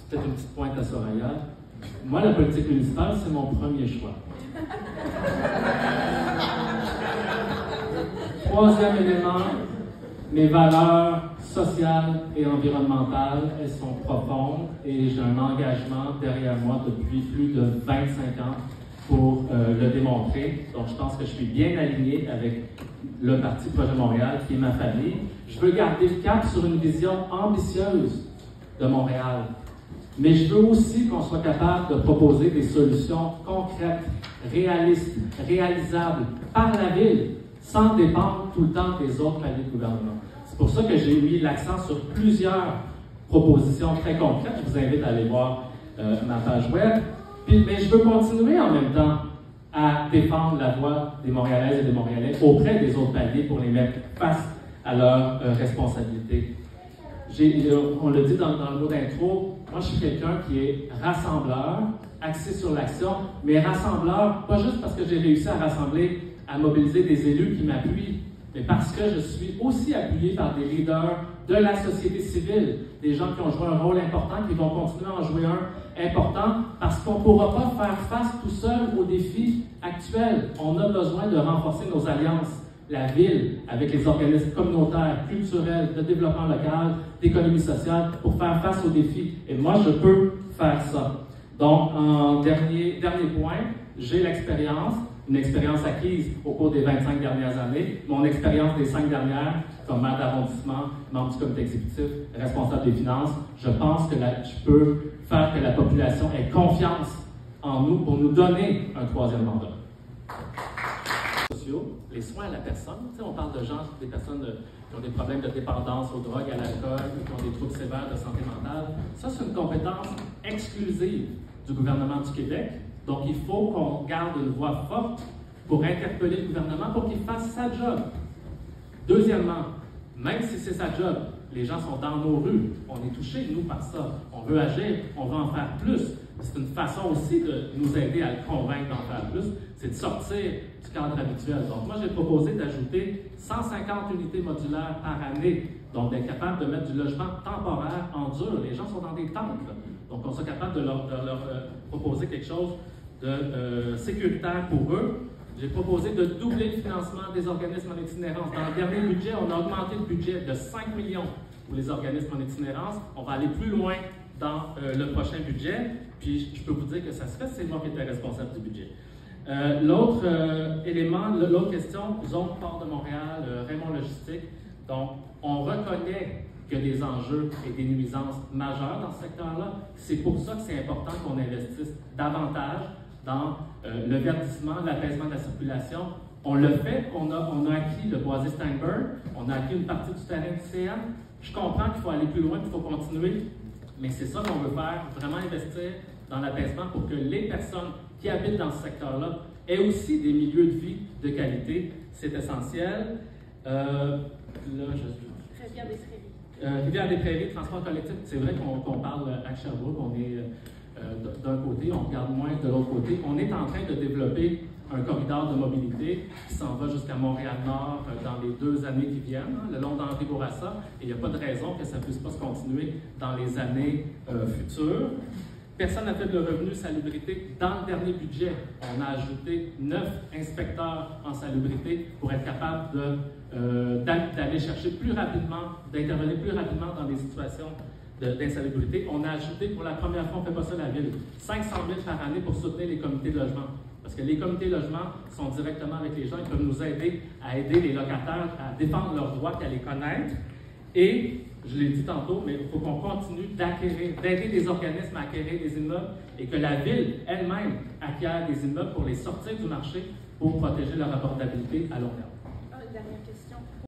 peut-être une petite pointe à Soraya. Moi, la politique municipale, c'est mon premier choix. Troisième élément, mes valeurs sociales et environnementales, elles sont profondes et j'ai un engagement derrière moi depuis plus de 25 ans pour le démontrer. Donc, je pense que je suis bien aligné avec le Parti Projet Montréal, qui est ma famille. Je veux garder le cap sur une vision ambitieuse de Montréal. Mais je veux aussi qu'on soit capable de proposer des solutions concrètes, réalistes, réalisables par la ville, sans dépendre tout le temps des autres paliers de gouvernement. C'est pour ça que j'ai mis l'accent sur plusieurs propositions très concrètes. Je vous invite à aller voir ma page web. Mais je veux continuer en même temps à défendre la voix des Montréalaises et des Montréalais auprès des autres paliers pour les mettre face à leurs responsabilités. On le dit dans le mot d'intro, moi je suis quelqu'un qui est rassembleur, axé sur l'action, mais rassembleur, pas juste parce que j'ai réussi à rassembler, à mobiliser des élus qui m'appuient, mais parce que je suis aussi appuyé par des leaders de la société civile, des gens qui ont joué un rôle important, qui vont continuer à en jouer un important, parce qu'on ne pourra pas faire face tout seul aux défis actuels. On a besoin de renforcer nos alliances. La ville, avec les organismes communautaires, culturels, de développement local, d'économie sociale, pour faire face aux défis. Et moi, je peux faire ça. Donc, en dernier point, j'ai l'expérience, une expérience acquise au cours des 25 dernières années, mon expérience des 5 dernières, comme maire d'arrondissement, membre du comité exécutif, responsable des finances, je pense que je peux faire que la population ait confiance en nous pour nous donner un troisième mandat. Les soins à la personne, on parle de gens, des personnes qui ont des problèmes de dépendance aux drogues, à l'alcool, qui ont des troubles sévères de santé mentale. Ça, c'est une compétence exclusive du gouvernement du Québec. Donc, il faut qu'on garde une voix forte pour interpeller le gouvernement pour qu'il fasse sa job. Deuxièmement, même si c'est sa job, les gens sont dans nos rues, on est touchés, nous, par ça. On veut agir, on veut en faire plus. C'est une façon aussi de nous aider à le convaincre d'en faire plus, c'est de sortir du cadre habituel. Donc, moi, j'ai proposé d'ajouter 150 unités modulaires par année, donc d'être capable de mettre du logement temporaire en dur. Les gens sont dans des tentes, là. Donc, on soit capable de leur proposer quelque chose de sécuritaire pour eux. J'ai proposé de doubler le financement des organismes en itinérance. Dans le dernier budget, on a augmenté le budget de 5 millions pour les organismes en itinérance. On va aller plus loin dans le prochain budget. Puis, je peux vous dire que ça se fait, c'est moi qui étais responsable du budget. L'autre élément, l'autre question, zone port de Montréal, Raymond Logistique. Donc, on reconnaît qu'il y a des enjeux et des nuisances majeures dans ce secteur-là. C'est pour ça que c'est important qu'on investisse davantage dans le verdissement, l'apaisement de la circulation. On le fait, on a acquis le boisé Steinberg, on a acquis une partie du terrain du CN. Je comprends qu'il faut aller plus loin, qu'il faut continuer, mais c'est ça qu'on veut faire, vraiment investir dans l'apaisement pour que les personnes qui habitent dans ce secteur-là aient aussi des milieux de vie de qualité. C'est essentiel. Rivière-des-Prairies, transport collectif, c'est vrai qu'on parle à Sherbrooke, on est d'un côté, on regarde moins de l'autre côté. On est en train de développer un corridor de mobilité qui s'en va jusqu'à Montréal-Nord dans les 2 années qui viennent, le long d'Henri Bourassa, et il n'y a pas de raison que ça ne puisse pas se continuer dans les années futures. Personnes à faible revenu, salubrité, dans le dernier budget, on a ajouté 9 inspecteurs en salubrité pour être capable d'aller chercher plus rapidement, d'intervenir plus rapidement dans des situations d'insalubrité. On a ajouté, pour la première fois, on ne fait pas ça la ville, 500 000 par année pour soutenir les comités de logement. Parce que les comités de logement sont directement avec les gens, ils peuvent nous aider à aider les locataires à défendre leurs droits, à les connaître. Et, je l'ai dit tantôt, mais il faut qu'on continue d'aider des organismes à acquérir des immeubles et que la ville elle-même acquiert des immeubles pour les sortir du marché pour protéger leur abordabilité à long terme. Dernière question.